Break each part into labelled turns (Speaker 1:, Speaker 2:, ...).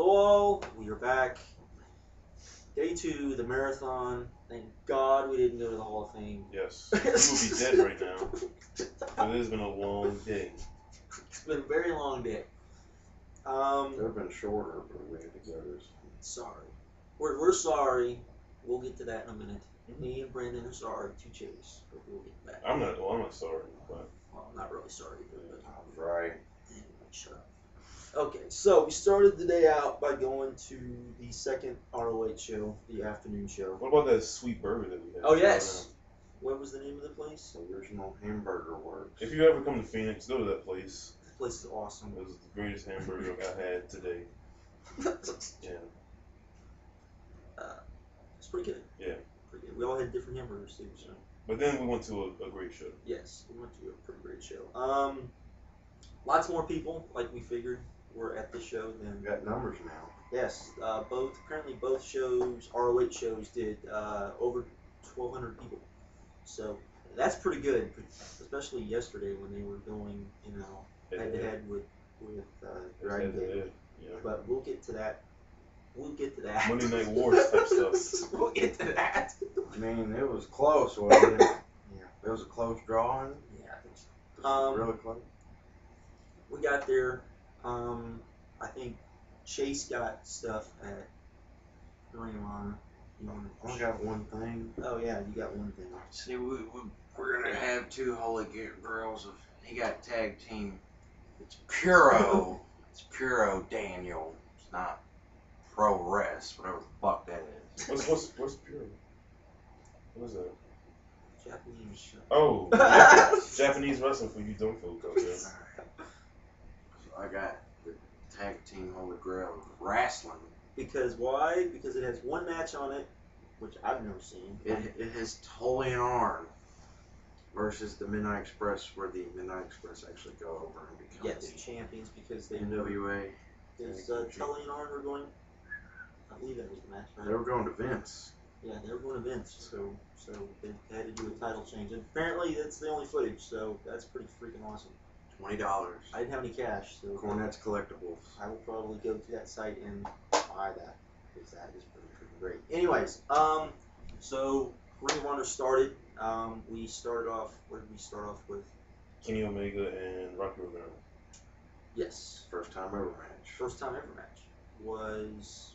Speaker 1: Hello, we are back. Day 2, the marathon. Thank God we didn't go to the Hall of Fame.
Speaker 2: Yes. You would be dead right now. It has been a long day.
Speaker 1: It's been a very long day.
Speaker 3: It could have been shorter, but we had to go to.
Speaker 1: Sorry. We're sorry. We'll get to that in a minute. Me and Brandon are sorry to Chase, but we'll get back.
Speaker 2: I'm not sorry, but
Speaker 1: Well, I'm not really sorry either, but
Speaker 3: I was right.
Speaker 1: anyway, shut up. Okay, so we started the day out by going to the second ROH show, the afternoon show.
Speaker 2: what about that sweet burger that we had?
Speaker 1: Oh, yes. What was the name of the place?
Speaker 3: Original Hamburger Works.
Speaker 2: If you ever come to Phoenix, go to that place.
Speaker 1: The place is awesome.
Speaker 2: It was the greatest hamburger I had today. Yeah.
Speaker 1: It's pretty good.
Speaker 2: Yeah.
Speaker 1: Pretty good. We all had different hamburgers too, so.
Speaker 2: But then we went to a great show.
Speaker 1: Yes, we went to a pretty great show. Lots more people, like we figured, were at the show than.
Speaker 3: We got numbers now.
Speaker 1: Yes, apparently both shows, ROH shows, did over 1,200 people. So that's pretty good, especially yesterday when they were going, head to head with Dragon Gate.
Speaker 2: Yeah.
Speaker 1: But we'll get to that.
Speaker 2: Monday Night Wars type stuff.
Speaker 1: We'll get to that.
Speaker 3: I mean, it was close, wasn't it? Yeah. It was a close drawing.
Speaker 1: Yeah, I think so.
Speaker 3: Really close.
Speaker 1: We got there. I think Chase got stuff at Ring of Honor.
Speaker 3: I only got one thing.
Speaker 1: Oh yeah, you got one thing.
Speaker 4: See, we're gonna have two holy girls. He got tag team. It's Puro. It's Puro Daniel. It's not Pro Rest, whatever the fuck that is.
Speaker 2: What's pure? What is that?
Speaker 1: Japanese.
Speaker 2: Oh, yeah. Japanese wrestling for you dumb folk out there.
Speaker 4: So I got the tag team holy grail of wrestling.
Speaker 1: Because why? Because it has one match on it, which I've never seen.
Speaker 4: It has Tully and Arn versus the Midnight Express, where the Midnight Express actually go over and become
Speaker 1: Yes, champions because they
Speaker 4: NWA.
Speaker 1: Because Tully and Arn were going. I believe that was the match, right?
Speaker 3: They were going to Vince.
Speaker 1: Yeah, they were going to Vince, so they had to do a title change. And apparently, that's the only footage, so that's pretty freaking awesome.
Speaker 4: $20.
Speaker 1: I didn't have any cash, so
Speaker 3: Cornette's Collectibles.
Speaker 1: I will probably go to that site and buy that because that is pretty freaking great. Anyways, so Ring of Honor started. We started off. What did we start off with?
Speaker 2: Kenny Omega and Rocky Romero.
Speaker 1: Yes,
Speaker 3: First time ever match.
Speaker 1: first time ever match was.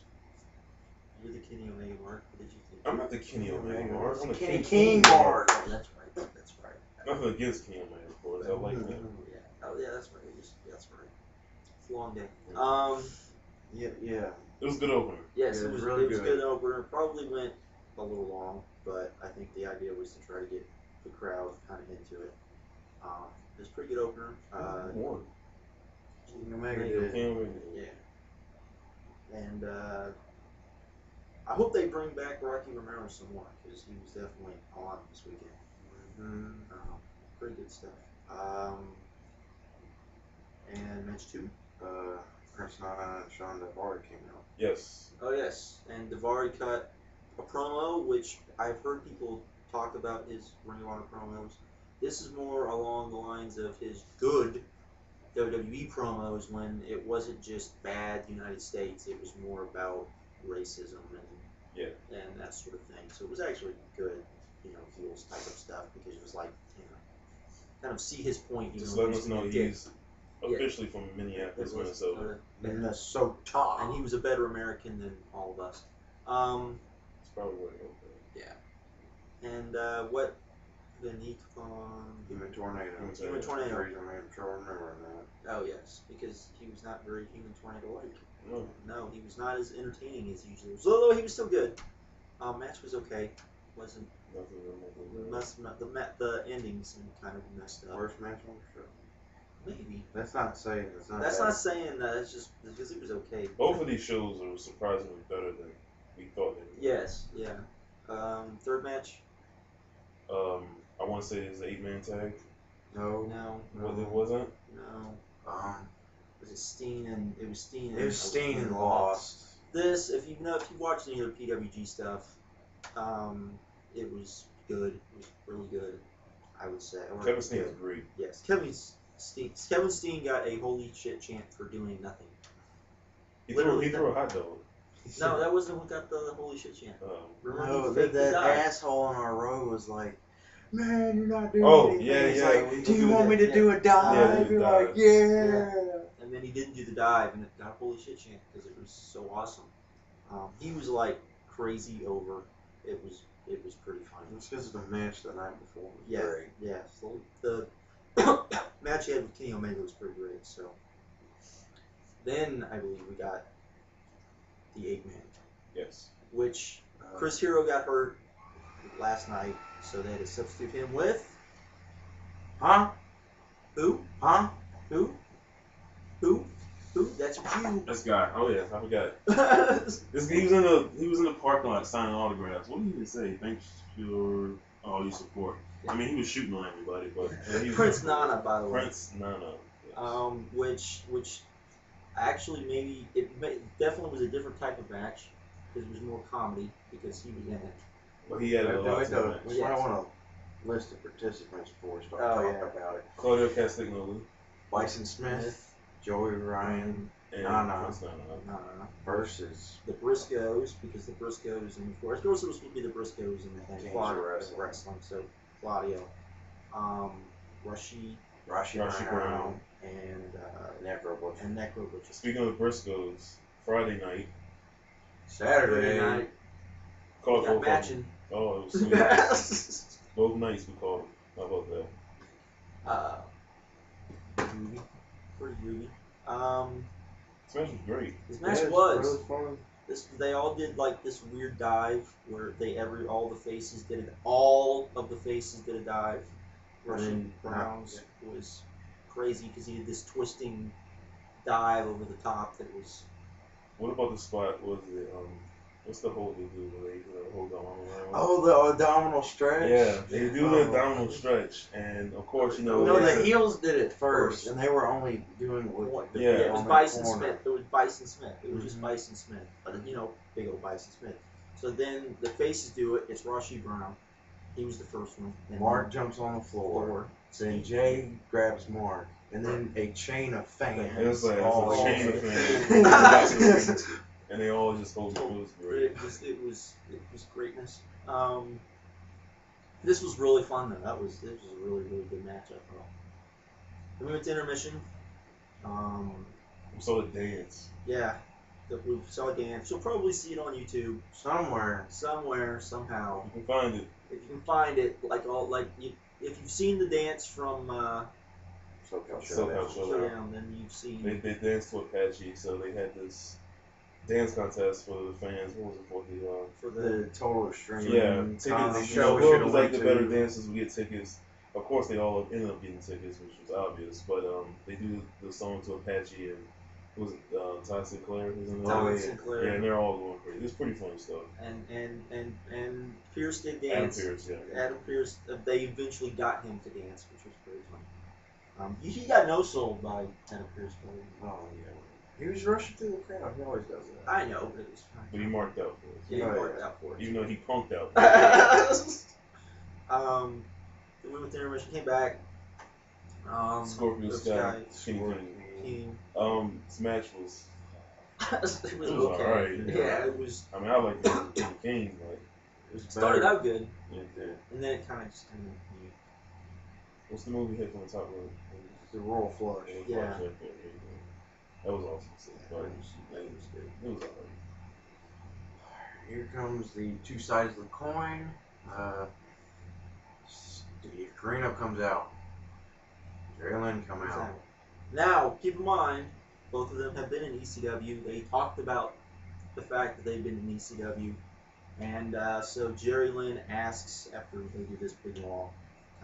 Speaker 1: You're the Kenny Omega mark. What did you think?
Speaker 2: I'm not the Kenny Omega mark. I'm the
Speaker 4: Kenny
Speaker 2: King
Speaker 4: King mark.
Speaker 1: Oh, that's right. That's right.
Speaker 2: Nothing against Kenny Omega, of course. I like him.
Speaker 1: Yeah. Oh yeah, that's right. That's right. It's a long day.
Speaker 3: Yeah.
Speaker 2: It was a good opener.
Speaker 1: Yes,
Speaker 3: Yeah,
Speaker 1: it was
Speaker 3: really
Speaker 1: good.
Speaker 3: good.
Speaker 1: Opener. Probably went a little long, but I think the idea was to try to get the crowd kind of into it. It was a pretty good opener.
Speaker 2: One.
Speaker 3: King Omega did.
Speaker 2: Kenny Omega.
Speaker 1: Yeah. And I hope they bring back Rocky Romero some more because he was definitely on this weekend. Pretty good stuff. And match 2.
Speaker 3: Prince Nana and Sean Davari came out.
Speaker 2: Yes.
Speaker 1: Oh yes, and Davari cut a promo, which I've heard people talk about his Ring of Honor promos. This is more along the lines of his good WWE promos when it wasn't just bad United States, it was more about racism and that sort of thing. So it was actually good, heels type of stuff because it was like, kind of see his point.
Speaker 2: Just letting us know he's officially from Minneapolis, Minnesota.
Speaker 3: Minnesota.
Speaker 1: And he was a better American than all of us.
Speaker 2: That's probably what it was.
Speaker 1: Yeah. And what? Then he took on
Speaker 3: Human Tornado.
Speaker 1: Human Tornado.
Speaker 3: I'm sure I remember that.
Speaker 1: Oh yes, because he was not very Human Tornado-like.
Speaker 2: No.
Speaker 1: No, he was not as entertaining as usual. Although he was still good. Match was okay. Wasn't the endings kind of messed up.
Speaker 3: Worst match on the show.
Speaker 1: Maybe.
Speaker 3: That's not saying
Speaker 1: That's not saying that. It's just because it was okay.
Speaker 2: Both of these shows are surprisingly better than we thought they would.
Speaker 1: Yes. Yeah. Third match.
Speaker 2: I want to say it's an 8-man tag.
Speaker 3: No.
Speaker 1: No.
Speaker 2: It wasn't.
Speaker 1: No. Was it Steen and it was Steen and
Speaker 3: It was Steen and Lost.
Speaker 1: This, if you watched any of the PWG stuff, it was good. It was really good, I would say.
Speaker 2: Kevin Steen is great.
Speaker 1: Yes, Kevin Steen got a holy shit chant for doing nothing.
Speaker 2: He
Speaker 1: Literally
Speaker 2: threw a hot dog.
Speaker 1: No, that wasn't what got the holy shit chant. Remember
Speaker 3: No,
Speaker 1: he faked the
Speaker 3: that
Speaker 1: dive.
Speaker 3: asshole on our road was like, "Man, you're not doing
Speaker 2: Oh,
Speaker 3: anything."
Speaker 2: yeah,
Speaker 3: He's
Speaker 2: yeah,
Speaker 3: like,
Speaker 2: we
Speaker 3: "Do you
Speaker 2: do
Speaker 3: want me
Speaker 1: that.
Speaker 3: to do a dive?"
Speaker 2: Yeah,
Speaker 3: You're
Speaker 2: dive.
Speaker 3: like, "Yeah."
Speaker 1: And then he didn't do the dive, and it got a holy shit chant because it was so awesome. He was like crazy over. It was pretty funny.
Speaker 3: It's because the match the night before was
Speaker 1: Yeah,
Speaker 3: great.
Speaker 1: yeah. So the match he had with Kenny Omega was pretty great. So then I believe we got the 8-man,
Speaker 2: Yes.
Speaker 1: which Chris Hero got hurt last night, so they had to substitute him with
Speaker 3: Huh?
Speaker 1: who?
Speaker 3: Huh?
Speaker 1: Who? That's you.
Speaker 2: This guy. Oh yeah, I forgot.
Speaker 1: Prince
Speaker 2: He was in the parking lot signing autographs. What did he even say? Thanks for all your support. I mean, he was shooting on everybody, but he was
Speaker 1: Nana, by the way.
Speaker 2: Prince Nana. Yes.
Speaker 1: Which actually maybe definitely was a different type of match because it was more comedy because he was in it.
Speaker 2: But he had a lot to the
Speaker 3: We
Speaker 2: match.
Speaker 3: might want to list the participants before we start
Speaker 1: Oh,
Speaker 3: talking
Speaker 1: yeah.
Speaker 3: about it.
Speaker 2: Claudio Castagnoli
Speaker 3: Bison Smith, Joey Ryan
Speaker 2: and
Speaker 3: Nana.
Speaker 2: Prince Nana.
Speaker 3: versus
Speaker 1: The Briscoes, because the Briscoes, and of course it was supposed to be the Briscoes and
Speaker 3: Kings
Speaker 1: Claudio
Speaker 3: of
Speaker 1: wrestling. So Claudio, Rashi
Speaker 3: Rashi
Speaker 1: Brown, and
Speaker 3: Necro Butcher.
Speaker 1: Necro Butcher.
Speaker 2: Speaking of Briscoes, Friday night.
Speaker 3: Saturday.
Speaker 1: night,
Speaker 2: Called
Speaker 1: got
Speaker 2: both of them.
Speaker 1: matching.
Speaker 2: Oh, it was sweet. Both nights we called them. How about that?
Speaker 1: Pretty groovy.
Speaker 2: This match was great.
Speaker 1: This match
Speaker 3: Yeah,
Speaker 1: was.
Speaker 3: really fun.
Speaker 1: They all did like this weird dive where all the faces did it. All of the faces did a dive. Russian Browns was crazy because he did this twisting dive over the top that was.
Speaker 2: What about the spot? Was it what's the hold they do where they hold the arm around?
Speaker 3: Oh, the abdominal stretch.
Speaker 2: Yeah, they do the abdominal stretch, and of course you know.
Speaker 3: No,
Speaker 2: there's
Speaker 3: the
Speaker 2: a-
Speaker 3: heels did it first, and they were only doing it with the
Speaker 2: Yeah.
Speaker 1: It was
Speaker 3: on the
Speaker 1: Bison
Speaker 3: corner.
Speaker 1: Smith. It was Bison Smith. It was just
Speaker 3: Mhm.
Speaker 1: Bison Smith. But big old Bison Smith. So then the faces do it. It's Rashi Brown. He was the first one. And
Speaker 3: Mark jumps on the floor. Then Jay grabs Mark, and then a chain of fans.
Speaker 2: It was like
Speaker 3: all
Speaker 2: a chain of
Speaker 3: over.
Speaker 2: fans, and they all just hold it. It was great.
Speaker 1: It was greatness. This was really fun though. This was a really good match. I thought. Then we went to intermission.
Speaker 2: We saw the dance.
Speaker 1: Yeah, we saw a dance. You'll probably see it on YouTube
Speaker 3: Somewhere.
Speaker 1: somewhere somehow.
Speaker 2: You can find it.
Speaker 1: If you can find it, if you've seen the dance from
Speaker 3: SoCal
Speaker 2: SoCal
Speaker 3: Showdown.
Speaker 1: Showdown, then you've seen.
Speaker 2: They danced to Apache, so they had this dance contest for the fans. What was it for?
Speaker 1: For
Speaker 3: The Total Extreme
Speaker 2: Yeah,
Speaker 3: comedy
Speaker 2: tickets.
Speaker 3: show.
Speaker 2: Whoever was like the better dancers would get tickets. Of course, they all ended up getting tickets, which was obvious. But they do the song to Apache and was it Todd Sinclair? Was in there?
Speaker 1: Todd Sinclair.
Speaker 2: Yeah, and they're all going crazy. It's pretty funny stuff.
Speaker 1: And Pierce did
Speaker 2: Adam
Speaker 1: dance.
Speaker 2: Pearce, yeah.
Speaker 1: Adam Pearce. They eventually got him to dance, which was pretty fun. He got no sold by Adam Pearce.
Speaker 3: Oh, yeah. He was rushing through the crowd. He always does that.
Speaker 1: I know, but it was fine.
Speaker 2: But he marked out for us.
Speaker 1: Yeah, he
Speaker 3: Oh,
Speaker 1: worked
Speaker 3: yeah.
Speaker 1: out for it.
Speaker 2: Even though he punked out.
Speaker 1: Then we went to intermission, came back.
Speaker 2: Scorpio Sky, Skinny
Speaker 1: King.
Speaker 2: This match was.
Speaker 1: It was
Speaker 2: It was
Speaker 1: okay.
Speaker 2: alright.
Speaker 1: Yeah, it was.
Speaker 2: I mean, I like the King, but
Speaker 3: It
Speaker 1: Started out good,
Speaker 2: it did.
Speaker 1: and then it kind of just
Speaker 2: What's the movie hit from the top rope?
Speaker 3: The Royal Flush.
Speaker 1: Yeah.
Speaker 2: That was awesome. But
Speaker 1: it was good.
Speaker 2: it was alright.
Speaker 3: Here comes the two sides of the coin. Carino comes out. Jerry Lynn come out.
Speaker 1: Now, keep in mind, both of them have been in ECW. They talked about the fact that they've been in ECW. And so Jerry Lynn asks, after they do this big long.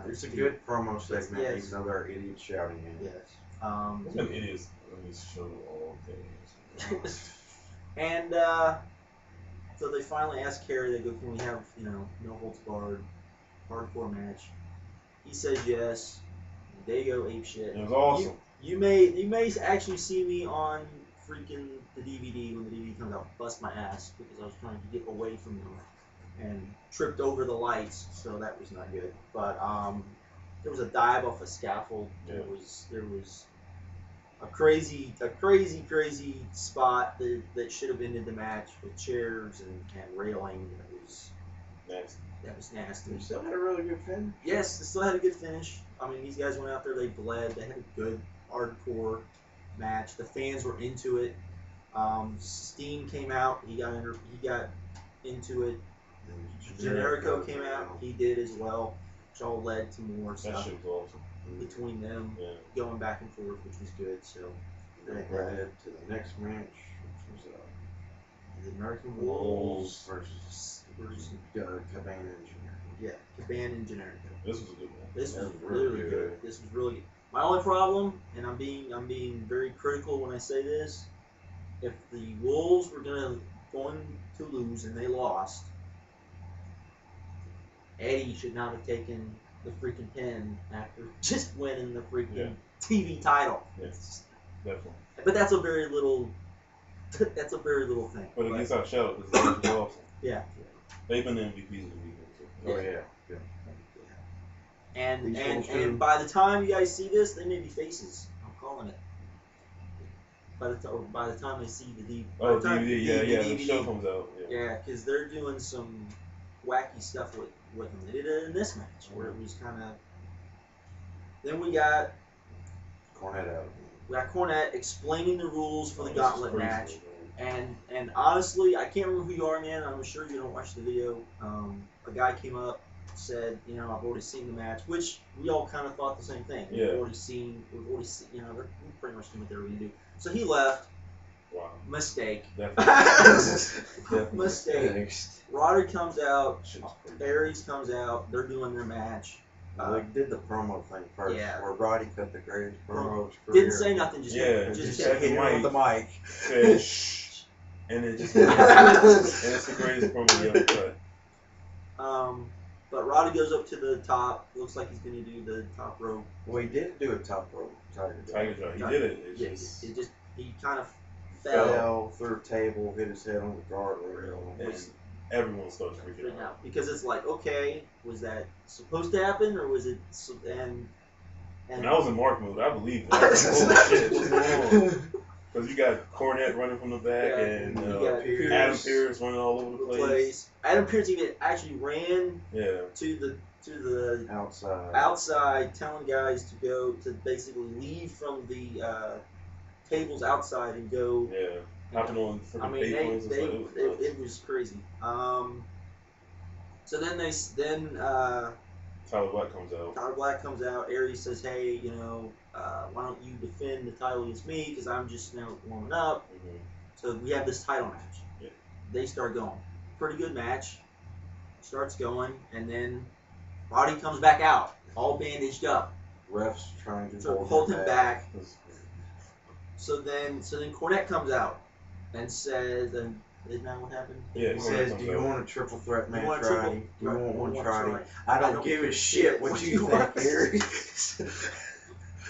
Speaker 3: It's a good promo segment,
Speaker 1: Yes.
Speaker 3: even though there are idiots shouting in it.
Speaker 1: Yes.
Speaker 2: There's been idiots on this show all day.
Speaker 1: And so they finally ask Kerry, they go, can we have, no holds barred, hardcore match? He says yes. They go ape shit.
Speaker 2: It was awesome.
Speaker 1: You may actually see me on freaking the DVD when the DVD comes out, bust my ass because I was trying to get away from them and tripped over the lights, so that was not good. But there was a dive off a scaffold.
Speaker 2: Yeah.
Speaker 1: There was a crazy spot that should have ended the match with chairs and railing. That was nasty.
Speaker 3: You still had a really good finish.
Speaker 1: Yes, they still had a good finish. I mean, these guys went out there, they bled, they had a good hardcore match. The fans were into it. Steen came out, he got into it. Generico came out, he did as well, which all led to more
Speaker 2: That
Speaker 1: stuff
Speaker 2: shit was awesome.
Speaker 1: between them,
Speaker 2: Yeah.
Speaker 1: going back and forth, which was good. So
Speaker 3: Then we head to the next match, which was
Speaker 1: the American
Speaker 3: Wolves
Speaker 1: Wolves
Speaker 3: versus Cabana Engineer.
Speaker 1: yeah, Cabana and Generico.
Speaker 2: This was a good one.
Speaker 1: This was
Speaker 3: That was
Speaker 1: really
Speaker 3: really
Speaker 1: good.
Speaker 3: good.
Speaker 1: This was really good. My only problem, and I'm being very critical when I say this, if the Wolves were going to lose and they lost, Eddie should not have taken the freaking pin after just winning the freaking TV title.
Speaker 2: Yes, definitely.
Speaker 1: But that's a very little thing.
Speaker 2: But it gets our shout out because it was awesome.
Speaker 1: Yeah.
Speaker 2: They've been the MVPs of the weekend. So.
Speaker 3: Oh yeah.
Speaker 1: And
Speaker 3: These
Speaker 1: and,
Speaker 3: Wolves
Speaker 1: and
Speaker 3: do.
Speaker 1: by the time you guys see this, they may be faces. I'm calling it. By the time they see the DVD.
Speaker 2: Oh, DVD, yeah. The show comes out.
Speaker 1: Yeah, because they're doing some wacky stuff with them. They did it in this match where it was kind of. Then we got Cornette explaining the rules for the Gauntlet match, and honestly, I can't remember who you are, man. I'm sure you don't watch the video. A guy came up, said, I've already seen the match, which we all kind of thought the same thing.
Speaker 2: Yeah.
Speaker 1: We've already seen, we pretty much knew what they were gonna do. So he left.
Speaker 2: Wow.
Speaker 1: Mistake.
Speaker 2: Definitely.
Speaker 1: Mistake. Roderick comes out.
Speaker 2: Shit was crazy.
Speaker 1: Aries comes out. They're doing their match.
Speaker 3: They did the promo thing first, where Roddy cut the greatest promo of his career.
Speaker 1: Didn't say nothing, just
Speaker 3: Just
Speaker 1: kept
Speaker 3: hit him with the mic.
Speaker 2: Said, shh. And it just and it's the greatest promo you ever cut.
Speaker 1: But Roddy goes up to the top. Looks like he's going to do the top rope.
Speaker 3: Well, he did do a top rope Tiger
Speaker 2: Drop. He did it.
Speaker 1: He kind of
Speaker 3: fell
Speaker 1: fell.
Speaker 3: through a table, hit his head on the guardrail.
Speaker 2: And everyone starts freaking out.
Speaker 1: Because it's like, okay, was that supposed to happen, or was it? And
Speaker 2: I was in Mark mode. I believe it. I was like, holy shit, what's going on? Because you got Cornette running from the back, and Adam Pearce running all over the place.
Speaker 1: Adam Pearce even actually ran
Speaker 2: to
Speaker 1: the outside, telling guys to go to basically leave from the tables outside and go.
Speaker 2: Yeah, hopping on freaking pavements.
Speaker 1: It was crazy. So then
Speaker 2: Tyler Black comes out.
Speaker 1: Tyler Black comes out. Aries says, "Hey, why don't you defend the title against me? Because I'm just now warming up."
Speaker 2: Mm-hmm.
Speaker 1: So we have this title match.
Speaker 2: Yeah.
Speaker 1: They start going. Pretty good match. Starts going, and then Roddy comes back out, all bandaged up.
Speaker 3: Refs trying to
Speaker 1: hold him back. So then Cornette comes out and says, and isn't that what happened?
Speaker 2: Yeah,
Speaker 3: he says, "Do you want a triple threat match, Roddy? Do you want one, Roddy? I don't give a shit what you think, Aries."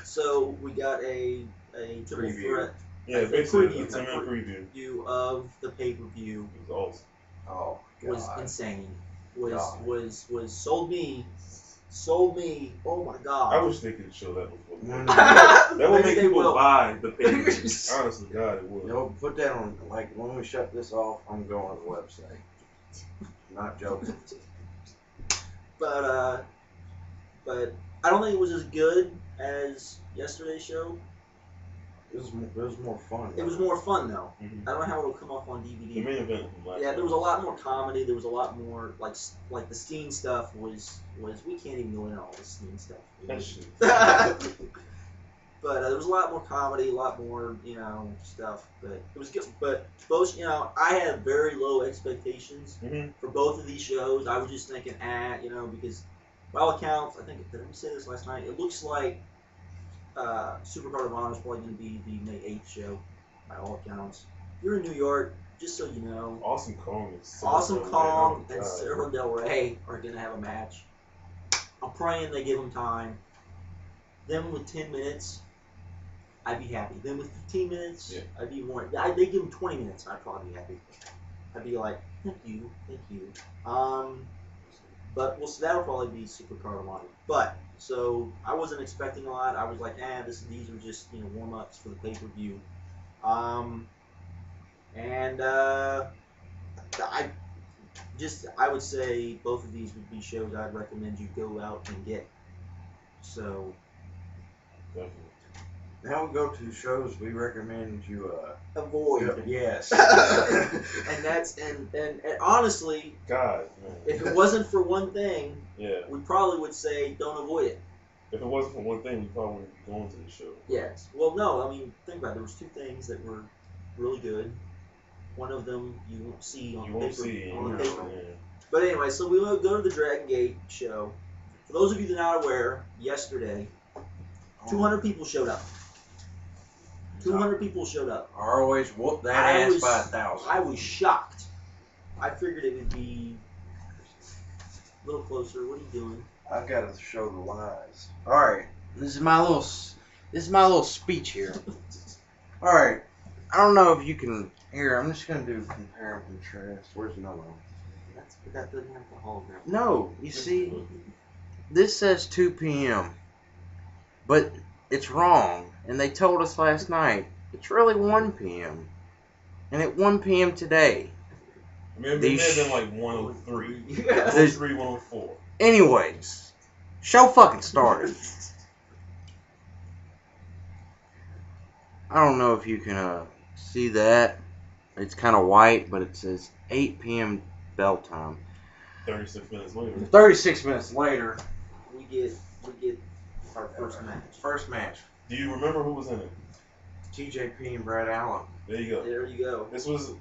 Speaker 1: So we got a triple threat.
Speaker 2: Yeah, basically a 10-minute preview
Speaker 1: of the pay-per-view.
Speaker 2: It was awesome.
Speaker 3: Oh, God.
Speaker 1: Was insane. Was sold me. Oh my God.
Speaker 2: I wish they could show that before. That would make people buy the pay-per-view. Honestly, God, it would.
Speaker 3: Put that on. Like when we shut this off, I'm going to the website. I'm not joking.
Speaker 1: But I don't think it was as good as yesterday's show.
Speaker 3: It was more fun.
Speaker 1: It was more fun though.
Speaker 2: Mm-hmm.
Speaker 1: I don't know how it'll come off on DVD.
Speaker 2: The main event from last
Speaker 1: there was a lot more comedy. There was a lot more like the Steen stuff was we can't even go into all the Steen stuff. But there was a lot more comedy, a lot more stuff. But it was good. But both I had very low expectations for both of these shows. I was just thinking, because by all accounts, I think did we say this last night? It looks like Supercard of Honor is probably going to be the May 8th show, by all accounts. If you're in New York, just so you know,
Speaker 2: Awesome Kong
Speaker 1: and Cerro Del Rey are going to have a match. I'm praying they give them time. Then with 10 minutes, I'd be happy. Then with 15 minutes, I'd be more. They give them 20 minutes, I'd probably be happy. I'd be like, thank you. But that'll probably be Supercard Alliance. But so I wasn't expecting a lot. I was like, these are just warm ups for the pay-per-view. I would say both of these would be shows I'd recommend you go out and get. So.
Speaker 2: Definitely.
Speaker 3: Now we go to shows we recommend you
Speaker 1: avoid.
Speaker 3: Yes.
Speaker 1: And that's and honestly,
Speaker 2: God, man.
Speaker 1: If it wasn't for one thing,
Speaker 2: yeah,
Speaker 1: we probably would say don't avoid it.
Speaker 2: If it wasn't for one thing, we probably wouldn't be going to the show.
Speaker 1: Yes. Well, no. I mean, think about it. There was two things that were really good. One of them you won't see on the paper.
Speaker 2: Yeah.
Speaker 1: But anyway, so we will go to the Dragon Gate show. For those of you that are not aware, yesterday, 200 people showed up. 200 people showed up.
Speaker 4: ROH whooped that ass by 1,000.
Speaker 1: I was shocked. I figured it would be a little closer. What are you doing?
Speaker 3: I've got to show the lies. All right.
Speaker 4: This is my little speech here. All right. I don't know if you can hear. I'm just gonna do compare and contrast. Where's the other one?
Speaker 1: That doesn't have the hologram.
Speaker 4: No. You see, this says 2 p.m. But it's wrong, and they told us last night it's really 1 p.m. And at 1 p.m. today.
Speaker 2: I mean, it may have been like 103. 103, 104.
Speaker 4: Anyways, show fucking started. I don't know if you can see that. It's kind of white, but it says 8 p.m. bell time.
Speaker 2: 36 minutes later.
Speaker 4: 36 minutes later,
Speaker 1: we get our first match.
Speaker 4: First match.
Speaker 2: Do you remember who was in it?
Speaker 3: TJP and Brad Allen.
Speaker 2: There you go.
Speaker 1: There you go.
Speaker 2: This was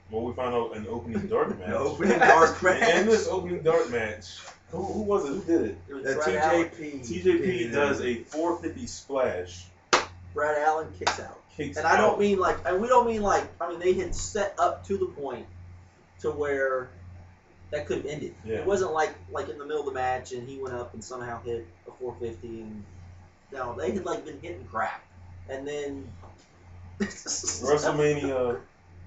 Speaker 2: what we found out an opening dark match.
Speaker 3: Opening dark match.
Speaker 2: And in this opening dark match, who was it? Who did it?
Speaker 1: It was
Speaker 3: The
Speaker 1: Brad Allen.
Speaker 2: TJP does a 450 splash.
Speaker 1: Brad Allen kicks out.
Speaker 2: Kicks
Speaker 1: And I don't
Speaker 2: out.
Speaker 1: mean like, and we don't mean like, I mean they had set up to the point to where that could have ended.
Speaker 2: Yeah.
Speaker 1: It wasn't like in the middle of the match and he went up and somehow hit a 450 and no, they had like been hitting crap. And then
Speaker 2: WrestleMania,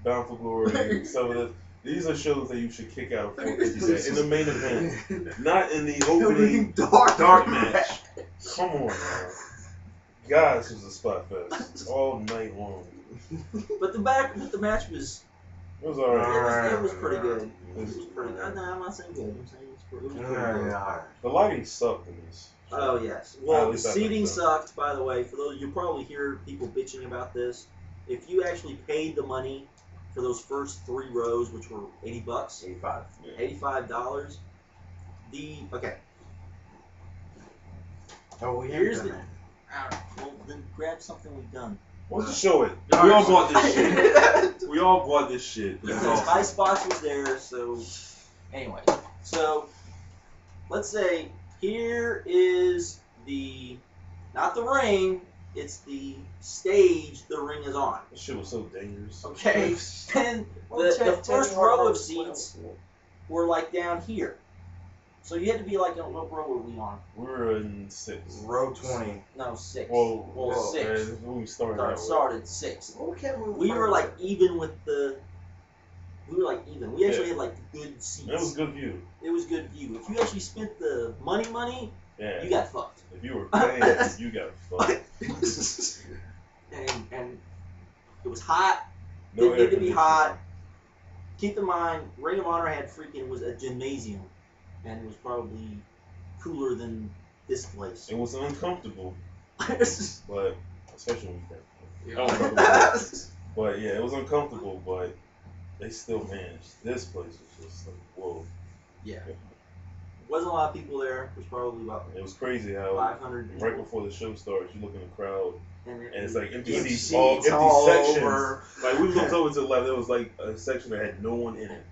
Speaker 2: Bound for Glory, some of the these are shows that you should kick out of 450 in the main event, not in the opening dark match. Come on, man. Guys, this was a spot fest all night long.
Speaker 1: But the match was.
Speaker 2: It was alright.
Speaker 1: It was pretty good. It was pretty good. No, I'm not saying good. I'm saying it was pretty good.
Speaker 2: The lighting sucked in this.
Speaker 1: Oh yes. Well, the seating sucked. By the way, for those you probably hear people bitching about this. If you actually paid the money for those first 3 rows, which were $80, $85. Okay.
Speaker 3: Oh, we
Speaker 1: Here's
Speaker 3: haven't
Speaker 1: the.
Speaker 3: done
Speaker 1: Well, then grab something we've done.
Speaker 2: Why don't you show it? We all bought this shit. We all bought this shit.
Speaker 1: Because Icebox was there, so anyway. So let's say here is not the ring, it's the stage the ring is on.
Speaker 2: This shit was so dangerous.
Speaker 1: Okay. And the first row of seats were like down here. So you had to be like in what row were we on?
Speaker 2: We were in 6.
Speaker 3: Row 20.
Speaker 1: No, 6.
Speaker 2: Well,
Speaker 1: 6.
Speaker 2: When we started.
Speaker 1: Started 6.
Speaker 3: Okay,
Speaker 1: We were like even with the. We were like even. We actually had like good seats.
Speaker 2: It was good view.
Speaker 1: It was good view. If you actually spent the money,
Speaker 2: yeah,
Speaker 1: you got fucked.
Speaker 2: If you were paying, you got fucked.
Speaker 1: and it was hot.
Speaker 2: No
Speaker 1: Didn't need to be hot. Keep in mind, Ring of Honor was a gymnasium, and it was probably cooler than this place.
Speaker 2: It was uncomfortable, but especially when we But yeah, it was uncomfortable, but they still managed. This place was just like, whoa.
Speaker 1: Yeah. Wasn't a lot of people there. It was probably about.
Speaker 2: It was crazy how
Speaker 1: 500 people.
Speaker 2: Right before the show starts, you look in the crowd, and it's like empty
Speaker 3: empty
Speaker 2: seats, all
Speaker 3: seats
Speaker 2: empty
Speaker 3: all
Speaker 2: sections.
Speaker 3: over.
Speaker 2: Like we looked over to the left, there was like a section that had no one in it,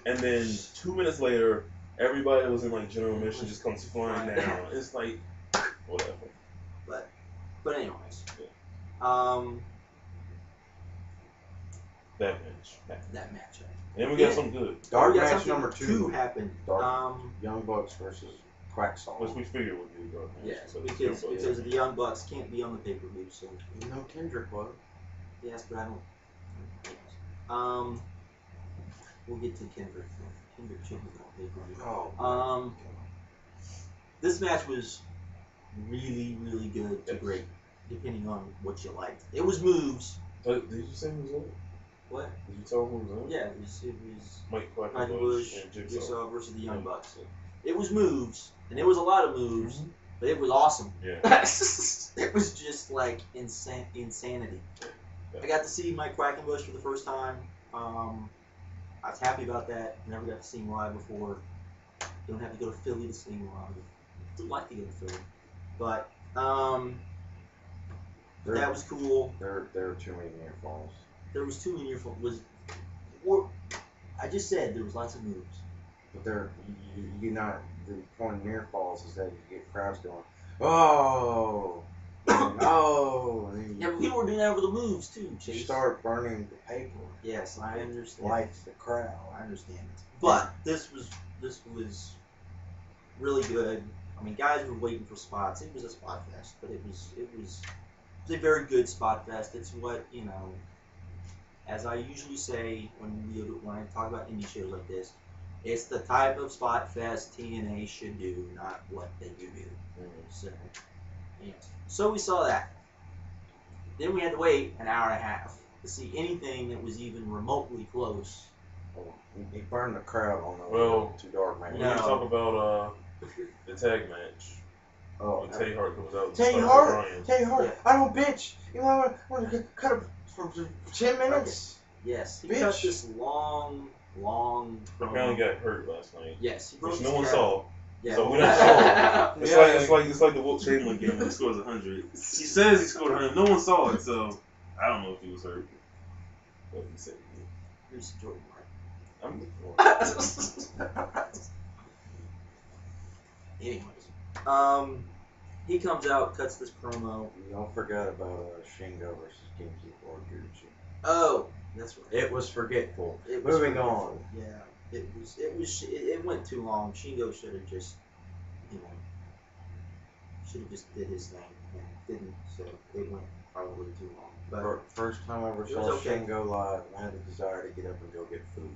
Speaker 2: and then 2 minutes later, everybody that was in like general admission just comes flying down. It's like whatever.
Speaker 1: But anyways,
Speaker 2: That match.
Speaker 1: that match.
Speaker 2: And we got some good,
Speaker 3: Dark
Speaker 1: We got
Speaker 3: match
Speaker 1: something
Speaker 3: number 2
Speaker 1: happened.
Speaker 3: Dark. Young Bucks versus Quacksaw.
Speaker 2: which we figured would be a dark match.
Speaker 1: Yes,
Speaker 2: but it's
Speaker 1: because
Speaker 2: still
Speaker 1: the Young Bucks can't be on the pay-per-view, so
Speaker 3: You know Kendrick was.
Speaker 1: yes, but I don't. We'll get to Kendrick. Kendrick Chicken on pay-per-view.
Speaker 3: Oh.
Speaker 1: This match was really, really good to great, depending on what you liked. It was moves.
Speaker 2: Did you say who was in it?
Speaker 1: What?
Speaker 2: Did you tell who was in it?
Speaker 1: Yeah, it was
Speaker 2: Mike
Speaker 1: Quackenbush
Speaker 2: and
Speaker 1: Jigsaw versus the Young Bucks. It was moves, and it was a lot of moves, but it was awesome.
Speaker 2: Yeah.
Speaker 1: It was just like insanity.
Speaker 2: Yeah.
Speaker 1: I got to see Mike Quackenbush for the first time. I was happy about that. Never got to see him live before. Don't have to go to Philly to see him live. I'd like to go to Philly, but that was cool.
Speaker 3: There were too many near falls.
Speaker 1: There was too many near falls. I just said there was lots of moves.
Speaker 3: But you not the point of near falls is that you get crowds going, oh, oh, and then
Speaker 1: Yeah, but people were doing that over the moves too, Chase.
Speaker 3: You start burning the paper.
Speaker 1: Yes, I understand.
Speaker 3: Lights the crowd.
Speaker 1: I understand it. But this was really good. I mean, guys were waiting for spots. It was a spot fest, but it was a very good spot fest. It's what, you know, as I usually say when I talk about indie shows like this, it's the type of spot fest TNA should do, not what they do. So, yeah. So we saw that. Then we had to wait an hour and a half to see anything that was even remotely close.
Speaker 3: Oh, he burned the crowd on the
Speaker 2: Well,
Speaker 3: Too Dark, man.
Speaker 2: When you talk about the tag match, when Teddy Hart comes out,
Speaker 3: Teddy Hart, yeah. I don't bitch. You know, I want to cut it for 10 minutes.
Speaker 1: Yes, he
Speaker 3: bitch.
Speaker 1: cut this long
Speaker 2: Apparently got hurt last night.
Speaker 1: Yes, he broke
Speaker 2: Which
Speaker 1: his
Speaker 2: no one
Speaker 1: crab.
Speaker 2: saw.
Speaker 1: Yeah.
Speaker 2: So we don't saw it. It's like the Wilt Chamberlain game when he scores 100. He says he scored 100. No one saw it, so I don't know if he was hurt. But he said he did.
Speaker 1: Here's Jordan
Speaker 2: I'm
Speaker 1: Anyways, he comes out, cuts this promo.
Speaker 3: You don't forget about Shingo versus Genki or Gucci.
Speaker 1: Oh, that's right.
Speaker 3: It was forgetful.
Speaker 1: It was
Speaker 3: Moving
Speaker 1: forgetful.
Speaker 3: on.
Speaker 1: Yeah, it went too long. Shingo should have just, did his thing and didn't. So it went probably too long. But
Speaker 3: first time I ever saw
Speaker 1: okay.
Speaker 3: Shingo live, I had a desire to get up and go get food.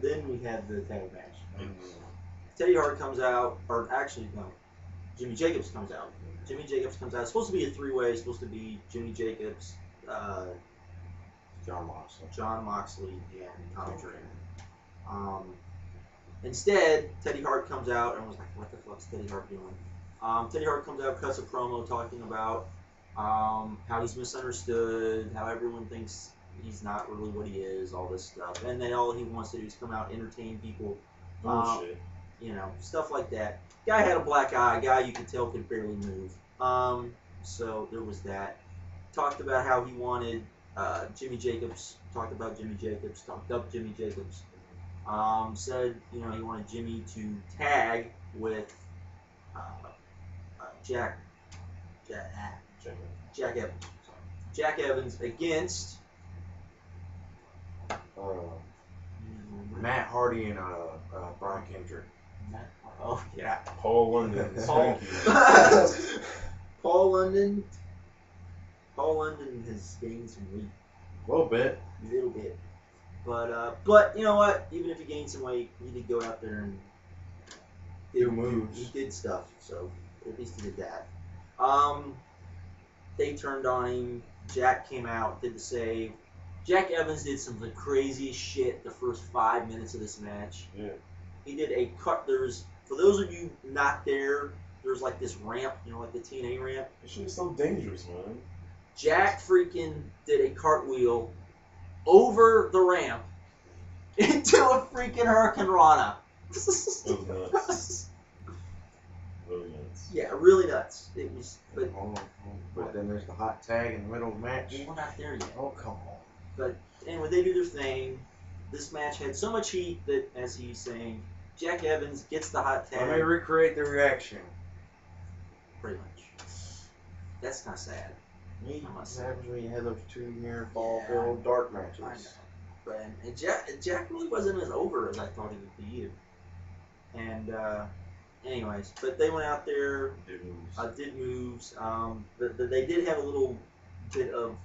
Speaker 1: Then we had the tag match. Teddy Hart comes out, or actually no, Jimmy Jacobs comes out. Jimmy Jacobs comes out. It's supposed to be a three-way. It's supposed to be Jimmy Jacobs, John Moxley, and Tommy Dreamer. Instead, Teddy Hart comes out and was like, "What the fuck's Teddy Hart doing?" Teddy Hart comes out, cuts a promo talking about how he's misunderstood, how everyone thinks he's not really what he is, all this stuff, and then all he wants to do is come out, entertain people,
Speaker 2: bullshit.
Speaker 1: Stuff like that. Guy had a black eye. Guy you could tell could barely move. So there was that. Talked about how he wanted Jimmy Jacobs. Talked about Jimmy Jacobs. Talked up Jimmy Jacobs. Said he wanted Jimmy to tag with Jack Evans. Jack Evans against
Speaker 3: Matt Hardy and Brian Kendrick.
Speaker 1: Oh yeah,
Speaker 2: Paul London.
Speaker 1: Paul.
Speaker 2: Thank you.
Speaker 1: Paul London has gained some weight.
Speaker 3: A little bit.
Speaker 1: But you know what? Even if he gained some weight, he did go out there and
Speaker 3: do moves.
Speaker 1: He did stuff, so at least he did that. They turned on him. Jack came out, did the save. Jack Evans did some of the craziest shit the first 5 minutes of this match.
Speaker 2: Yeah.
Speaker 1: He did a cut. For those of you not there's like this ramp, like the TNA ramp.
Speaker 2: This shit is so dangerous, man.
Speaker 1: Jack freaking did a cartwheel over the ramp into a freaking Hurricane Rana.
Speaker 2: It was nuts. Really nuts.
Speaker 1: Yeah, really nuts. It was.
Speaker 3: But then there's the hot tag in the middle of the match.
Speaker 1: We're not there yet.
Speaker 3: Oh, come on.
Speaker 1: But anyway, they do their thing. This match had so much heat that, as he's saying, Jack Evans gets the hot tag.
Speaker 3: Let me recreate the reaction.
Speaker 1: Pretty much. That's kind of sad.
Speaker 3: What happens when you have those two near fall filled dark matches?
Speaker 1: I know. But and Jack really wasn't as over as I thought he would be either. And anyways, but they went out there, did moves. They did have a little bit of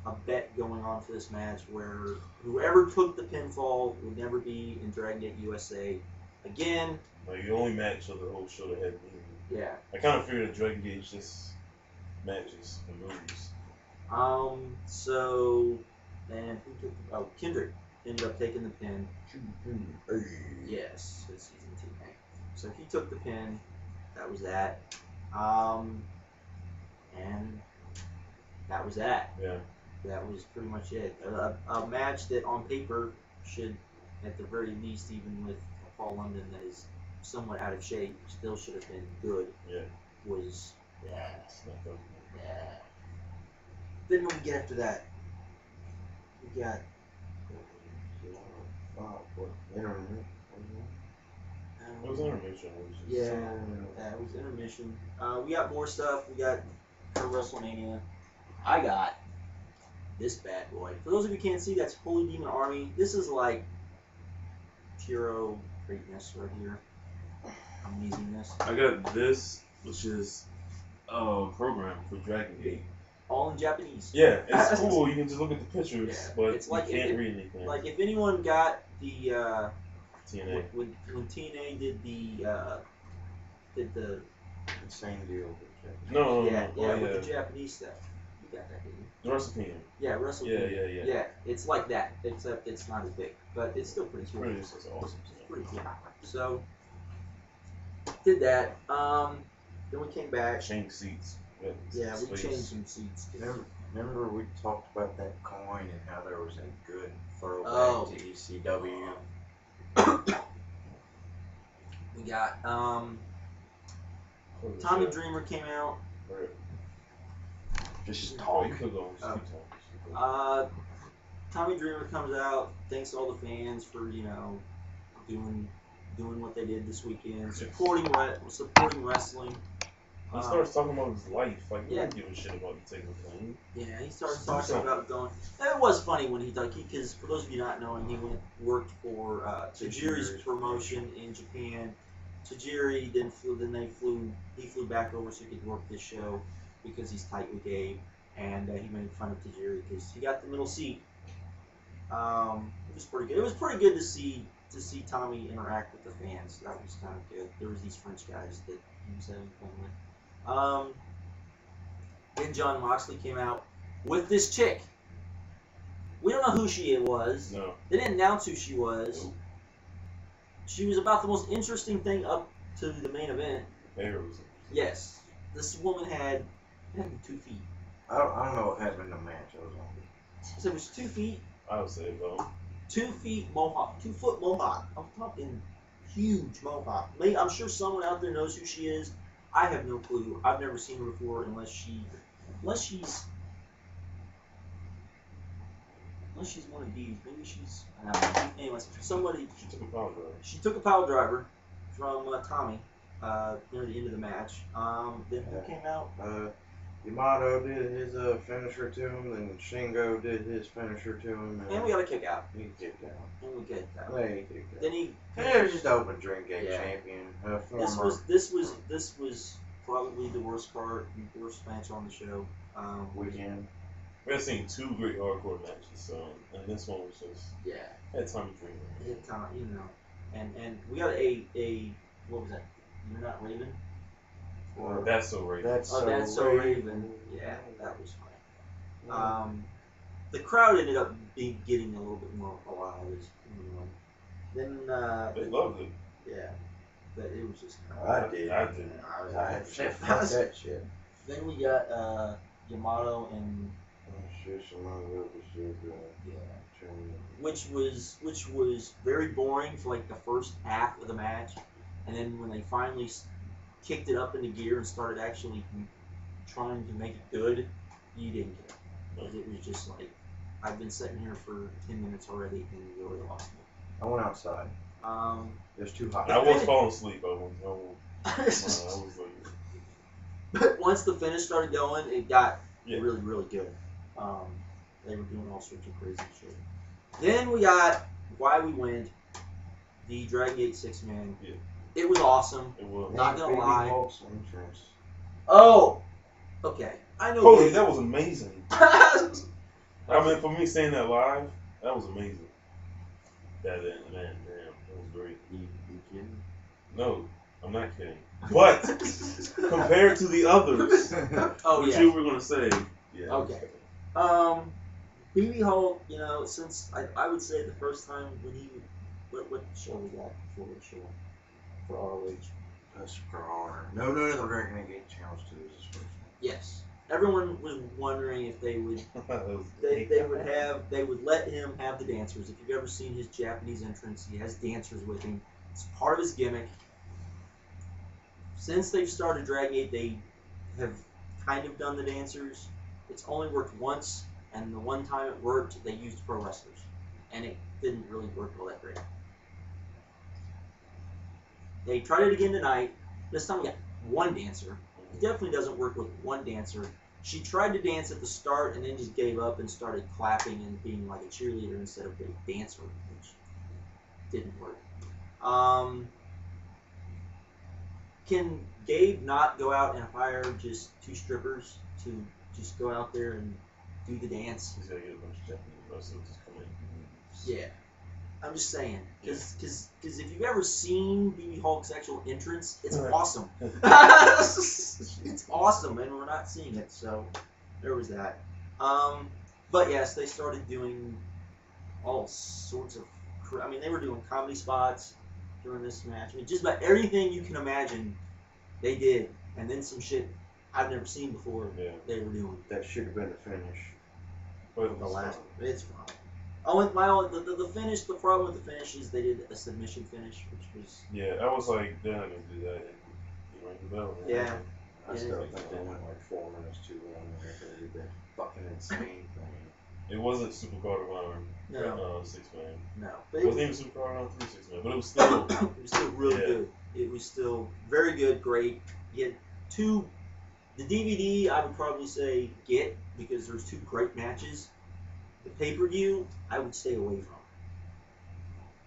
Speaker 1: a bet going on for this match where whoever took the pinfall would never be in Dragon Gate USA again.
Speaker 2: Like the only match of the whole show that had me.
Speaker 1: Yeah.
Speaker 2: I kind of figured that Dragon Gate is just matches and movies.
Speaker 1: So, and who took? Oh, Kendrick ended up taking the pin. Yes, it's season 2. So he took the pin. That was that. And that was that.
Speaker 2: Yeah.
Speaker 1: That was pretty much it. A match that on paper should, at the very least, even with Paul London that is somewhat out of shape, still should have been good.
Speaker 2: Yeah.
Speaker 1: Was
Speaker 2: It's not good.
Speaker 1: Then when we get after that, we got
Speaker 3: Intermission.
Speaker 2: It was intermission. It was just
Speaker 1: it was intermission. We got more stuff. We got WrestleMania. I got this bad boy. For those of you who can't see, that's Holy Demon Army. This is like puro greatness right here. Amazingness.
Speaker 2: I got this, which is program for Dragon Gate.
Speaker 1: All in Japanese.
Speaker 2: Yeah, it's cool. You can just look at the pictures,
Speaker 1: Yeah,
Speaker 2: but
Speaker 1: it's like
Speaker 2: you can't read anything.
Speaker 1: Like if anyone got the
Speaker 2: TNA.
Speaker 1: when TNA did the
Speaker 3: Insane deal.
Speaker 2: No,
Speaker 1: with the Japanese stuff. You got that, didn't you?
Speaker 2: The Wrestle Kingdom.
Speaker 1: Yeah, Wrestle Kingdom.
Speaker 2: Yeah.
Speaker 1: Yeah, it's like that, except it's not as big, but it's still pretty cool.
Speaker 2: Pretty, it's awesome.
Speaker 1: Pretty cool. So did that. Then we came back.
Speaker 2: Change seats.
Speaker 1: Yeah, we
Speaker 2: Space.
Speaker 1: changed some seats.
Speaker 3: Remember we talked about that coin and how there was a good throwback to ECW.
Speaker 1: We got
Speaker 2: Holy
Speaker 1: Tommy
Speaker 2: shit.
Speaker 1: Dreamer came out.
Speaker 2: Right.
Speaker 3: Just
Speaker 2: Oh,
Speaker 3: talk.
Speaker 2: you could go. Just keep talking.
Speaker 1: Tommy Dreamer comes out, thanks to all the fans for doing what they did this weekend, supporting wrestling.
Speaker 2: He starts talking about his life. Like, he
Speaker 1: Yeah.
Speaker 2: don't give a shit about you taking the plane.
Speaker 1: Yeah, he starts talking about going. It was funny when because for those of you not knowing, he worked for Tajiri's promotion in Japan. Tajiri then he flew back over so he could work this show because he's tight with Gabe, and he made fun of Tajiri because he got the middle seat. It was pretty good. It was pretty good to see Tommy interact with the fans. That was kind of good. There was these French guys that he was having fun with. Then John Moxley came out with this chick. We don't know who she was.
Speaker 2: No.
Speaker 1: They didn't announce who she was.
Speaker 2: Nope.
Speaker 1: She was about the most interesting thing up to the main event.
Speaker 2: Hair was.
Speaker 1: Yes. This woman had 2 feet.
Speaker 3: I don't know what happened in the match. I was on.
Speaker 1: So it was 2 feet.
Speaker 2: I would say, though.
Speaker 1: 2 feet mohawk. 2 foot mohawk. I'm talking huge mohawk. I'm sure someone out there knows who she is. I have no clue. I've never seen her before unless she's one of these. Maybe she's I don't know. Anyways, somebody
Speaker 2: She took a power drive.
Speaker 1: she took a pile driver from Tommy near the end of the match. Then who came out?
Speaker 3: Yamato did his finisher to him, and Shingo did his finisher to him.
Speaker 1: And we got a kick out.
Speaker 3: He kicked out.
Speaker 1: And we kicked out.
Speaker 3: Yeah, he kicked out.
Speaker 1: Then he
Speaker 3: He was just open drink game
Speaker 1: Yeah.
Speaker 3: champion.
Speaker 1: This was probably the worst match on the show.
Speaker 3: Weekend.
Speaker 2: We had seen 2 great hardcore matches, so, and this one was just had Tommy Dreamer.
Speaker 1: Hit time, and we got a what was that? You're Not Raven.
Speaker 2: Or That's So Raven.
Speaker 3: That's
Speaker 1: So Raven. Yeah, that was funny. The crowd ended up getting a little bit more alive as Then
Speaker 2: They loved it.
Speaker 1: yeah, but it was just.
Speaker 3: I did.
Speaker 2: I did.
Speaker 3: I had to fuck that shit.
Speaker 1: Then we got Yamato and which was very boring for like the first half of the match, and then when they finally kicked it up into gear and started actually trying to make it good, you didn't get it. Because it was just like, I've been sitting here for 10 minutes already and you really lost me.
Speaker 3: I went outside. It was too hot.
Speaker 2: I was falling asleep. I was like,
Speaker 1: But once the finish started going, it got
Speaker 2: Yeah.
Speaker 1: really, really good. They were doing all sorts of crazy shit. Then we got Why We Went, the Dragon Gate 6-man.
Speaker 2: Yeah.
Speaker 1: It was awesome.
Speaker 2: it was.
Speaker 1: Not gonna lie.
Speaker 3: Entrance.
Speaker 1: Oh! Okay. I know
Speaker 2: Holy,
Speaker 1: Gabe.
Speaker 2: that was amazing. I mean, for me saying that live, that was amazing. Man, that was great.
Speaker 3: You kidding?
Speaker 2: No, I'm not kidding. But compared to the others, what you were gonna say? Yeah.
Speaker 1: Okay. BB Hulk, since I would say the first time when he, what show was that before the show for ROH?
Speaker 3: That's for honor. No, they're gonna get challenged to this first one.
Speaker 1: Yes. Everyone was wondering if they would they would let him have the dancers. If you've ever seen his Japanese entrance, he has dancers with him. It's part of his gimmick. Since they've started Dragon 8, they have kind of done the dancers. It's only worked once, and the one time it worked, they used pro wrestlers, and it didn't really work all that great. They tried it again tonight. This time we got one dancer. It definitely doesn't work with one dancer. She tried to dance at the start and then just gave up and started clapping and being like a cheerleader instead of a dancer, which didn't work. Can Gabe not go out and hire just 2 strippers to just go out there and do the dance?
Speaker 2: He's gotta get a bunch of Japanese wrestlers to come in.
Speaker 1: Yeah. I'm just saying, because if you've ever seen BB Hulk's actual entrance, it's awesome. It's awesome, and we're not seeing it, so there was that. But yes, they started doing all sorts of. I mean, they were doing comedy spots during this match. I mean, just about everything you can imagine, they did, and then some shit I've never seen before.
Speaker 2: Yeah.
Speaker 1: They were doing.
Speaker 3: That should have been the finish.
Speaker 2: But
Speaker 1: The last, it's fine. The finish. The problem with the finish is they did a submission finish, which was.
Speaker 2: Yeah, I was like, they're not gonna do that. You rang the bell. Man.
Speaker 1: Yeah.
Speaker 3: I still think they went like 4 minutes too long there. They did that fucking insane thing.
Speaker 2: It wasn't Super Card Honor.
Speaker 1: No.
Speaker 2: 6-man.
Speaker 1: No.
Speaker 2: It wasn't even Super Card Honor 3 6-man, but it was still.
Speaker 1: It was still really good. It was still very good, great. You had 2. The DVD I would probably say get because there's 2 great matches. The pay-per-view I would stay away from.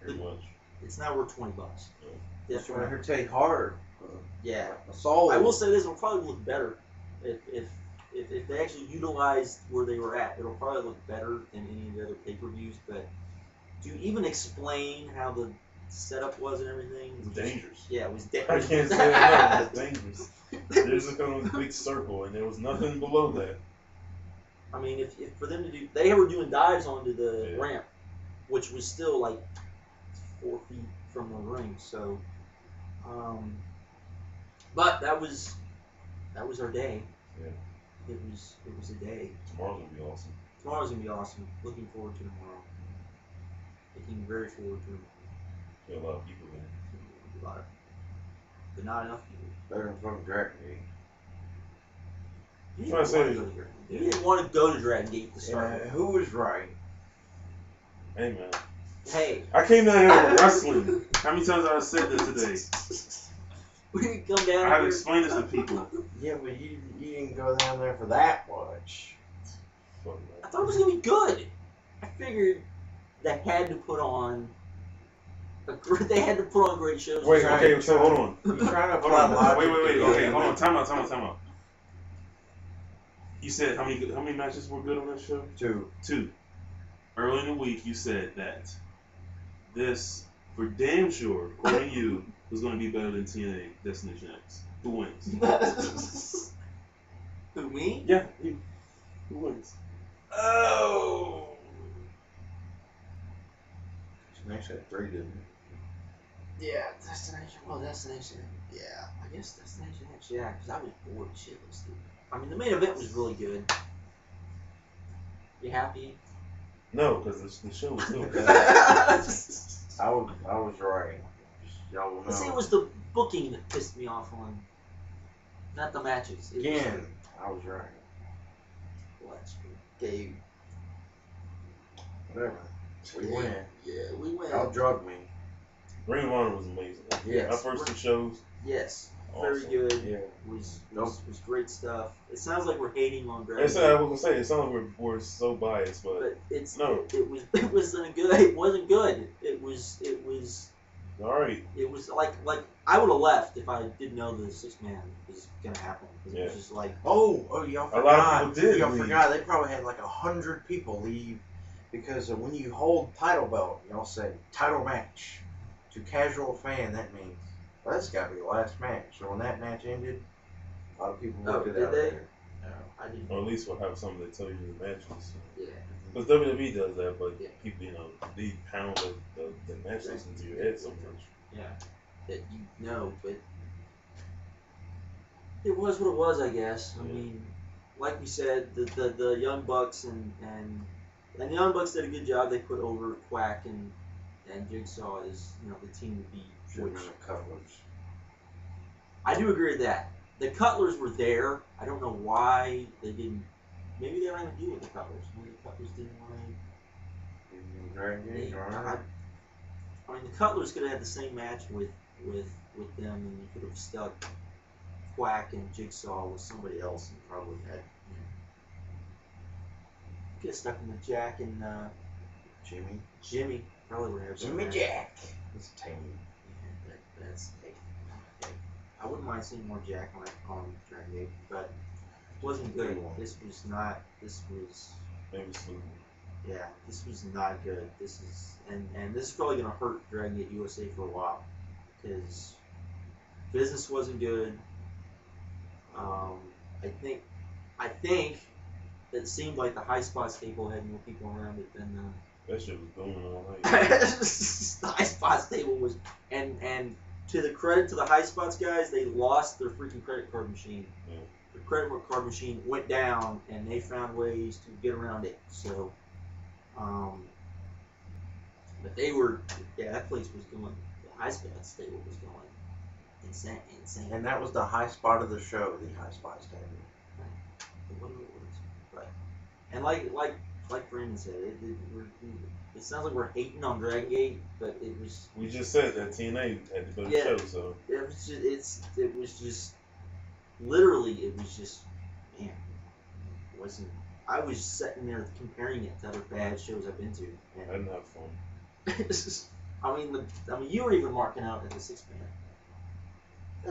Speaker 2: Pretty much.
Speaker 1: It's not worth $20.
Speaker 3: That's what I heard take hard.
Speaker 1: Yeah.
Speaker 3: A soul.
Speaker 1: I will say this: it'll probably look better if they actually utilized where they were at. It'll probably look better than any of the other pay-per-views. But to even explain how the setup was and everything,
Speaker 2: It was dangerous.
Speaker 1: Yeah, it was
Speaker 2: I
Speaker 1: dangerous.
Speaker 2: can't say it enough. It was dangerous. There's a kind of big circle, and there was nothing below that.
Speaker 1: I mean, if for them to do, they were doing dives onto the ramp, which was still like 4 feet from the ring. So, but that was our day.
Speaker 2: Yeah.
Speaker 1: It was a day.
Speaker 2: Tomorrow's gonna be awesome.
Speaker 1: Tomorrow's gonna be awesome. Looking forward to tomorrow. Looking very forward to it.
Speaker 2: Got a lot of people there.
Speaker 1: A lot of, but not enough people.
Speaker 3: Better than fucking Dragon Gate.
Speaker 1: You
Speaker 2: Trying to say-
Speaker 1: didn't want to go to Dragon Gate to start.
Speaker 3: Yeah, who was right?
Speaker 2: Hey man,
Speaker 1: Hey,
Speaker 2: I came down here with wrestling. How many times have I said this today?
Speaker 1: we can come down
Speaker 2: I have
Speaker 1: here.
Speaker 2: explained this to people.
Speaker 3: Yeah, but you didn't go down there for that much.
Speaker 2: Fuck,
Speaker 1: I
Speaker 2: man.
Speaker 1: thought it was gonna be good. I figured they had to put on great shows.
Speaker 2: Wait, okay, so hold on.
Speaker 3: You're trying to
Speaker 2: Hold
Speaker 3: apply
Speaker 2: on.
Speaker 3: logic.
Speaker 2: Wait.
Speaker 3: to
Speaker 2: Okay,
Speaker 3: it.
Speaker 2: hold on. Time out. You said how many matches were good on that show?
Speaker 3: 2.
Speaker 2: 2. Early in the week, you said that this, for damn sure, according to you, was going to be better than TNA Destination X. Who wins?
Speaker 1: Who, me?
Speaker 2: Yeah, you. Who wins?
Speaker 1: Oh.
Speaker 3: Smash had 3, didn't it?
Speaker 1: Yeah, Destination. Yeah, I guess Destination X. Yeah, because I was bored shitless. I mean, the main event was really good. You happy?
Speaker 2: No, because the show was still bad.
Speaker 3: I was right. Y'all will know.
Speaker 1: See, it was the booking that pissed me off on, not the matches. It was-
Speaker 3: Again, I was right.
Speaker 1: Well, that's true. Dave.
Speaker 3: Whatever. We win.
Speaker 1: Yeah, we win.
Speaker 3: Y'all drugged me.
Speaker 2: Ring of Honor was amazing.
Speaker 3: Yes.
Speaker 2: Our first 2 shows.
Speaker 1: Yes,
Speaker 2: Awesome.
Speaker 1: very good.
Speaker 3: Yeah.
Speaker 1: Was great stuff. It sounds like we're hating on Dragon.
Speaker 2: I was gonna say it sounds like we're so biased, but
Speaker 1: But it's
Speaker 2: No.
Speaker 1: it wasn't good. It wasn't good. It was
Speaker 2: All right.
Speaker 1: It was like I would have left if I didn't know the 6-man was gonna happen. It was just like
Speaker 3: y'all forgot.
Speaker 2: A lot of people did
Speaker 3: Y'all
Speaker 2: leave.
Speaker 3: forgot. They probably had like 100 people leave because when you hold title belt, y'all say title match. To casual fan, that means well, that's got to be the last match. So when that match ended, a lot of people looked at
Speaker 1: did
Speaker 3: out
Speaker 1: they?
Speaker 3: there.
Speaker 1: I didn't.
Speaker 2: Or at least we'll have something to tell you the matches.
Speaker 1: Yeah.
Speaker 2: Because WWE does that, but
Speaker 1: Yeah.
Speaker 2: people, they pound the matches into your head so much.
Speaker 1: Yeah. That but it was what it was, I guess. I mean, like we said, the Young Bucks and the Young Bucks did a good job. They put over Quack and Jigsaw as the team to beat.
Speaker 3: Which the Cutlers.
Speaker 1: I do agree with that. The Cutlers were there. I don't know why they didn't. Maybe they were going to deal with the Cutlers. Maybe the Cutlers didn't want to. I mean, the Cutlers could have had the same match with them, and you could have stuck Quack and Jigsaw with somebody else, and probably had. You could have stuck them with Jack and Jimmy probably would have.
Speaker 3: Jimmy Jack. It's tame.
Speaker 1: Yeah, that's. I wouldn't mind seeing more Jack on Dragon Gate, but it wasn't good. This was not. This was.
Speaker 2: Maybe sleeping.
Speaker 1: Yeah, this was not good. This is and this is probably gonna hurt Dragon Gate USA for a while because business wasn't good. I think it seemed like the High Spots table had more people around it than
Speaker 2: that shit was booming all night.
Speaker 1: the High Spots table was and to the credit to the High Spots guys, they lost their freaking credit card machine.
Speaker 2: Yeah.
Speaker 1: The credit card machine went down and they found ways to get around it. So. But they were, that place was going, the High Spots table was going insane.
Speaker 3: And that was the high spot of the show, the High Spots table.
Speaker 1: Whatever it was. But, and like Brandon said, it sounds like we're hating on Dragon Gate, but it was.
Speaker 2: We just said that TNA had to go to the show, so.
Speaker 1: It was just, literally, it was just, man, it wasn't. I was sitting there comparing it to other bad shows I've been to. And
Speaker 2: I didn't have fun.
Speaker 1: I mean, you were even marking out at the 6-man.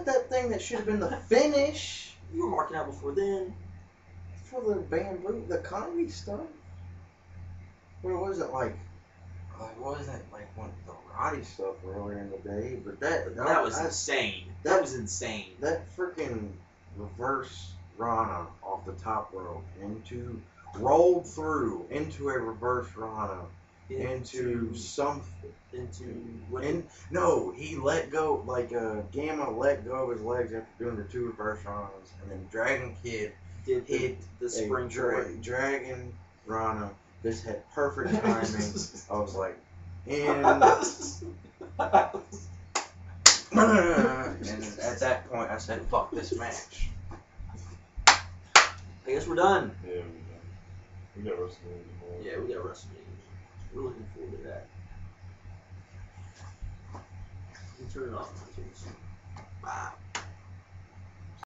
Speaker 3: That thing that should have been the finish.
Speaker 1: You were marking out before then.
Speaker 3: For the bamboo, the comedy stuff. What was it like? Wasn't like one of the Roddy stuff earlier in the day, but that was
Speaker 1: insane. That was insane.
Speaker 3: That freaking reverse Rana off the top rope rolled through into a reverse Rana into no, he let go Gamma let go of his legs after doing the 2 reverse Ranas, and then Dragon Kid hit the spring Dragon Rana. This had perfect timing. I was like, and at that point I said, fuck this match.
Speaker 1: I guess we're done.
Speaker 2: Yeah, we're done. We got WrestleMania.
Speaker 1: Yeah, we got WrestleMania. We're looking forward to that. You turn it off. Wow.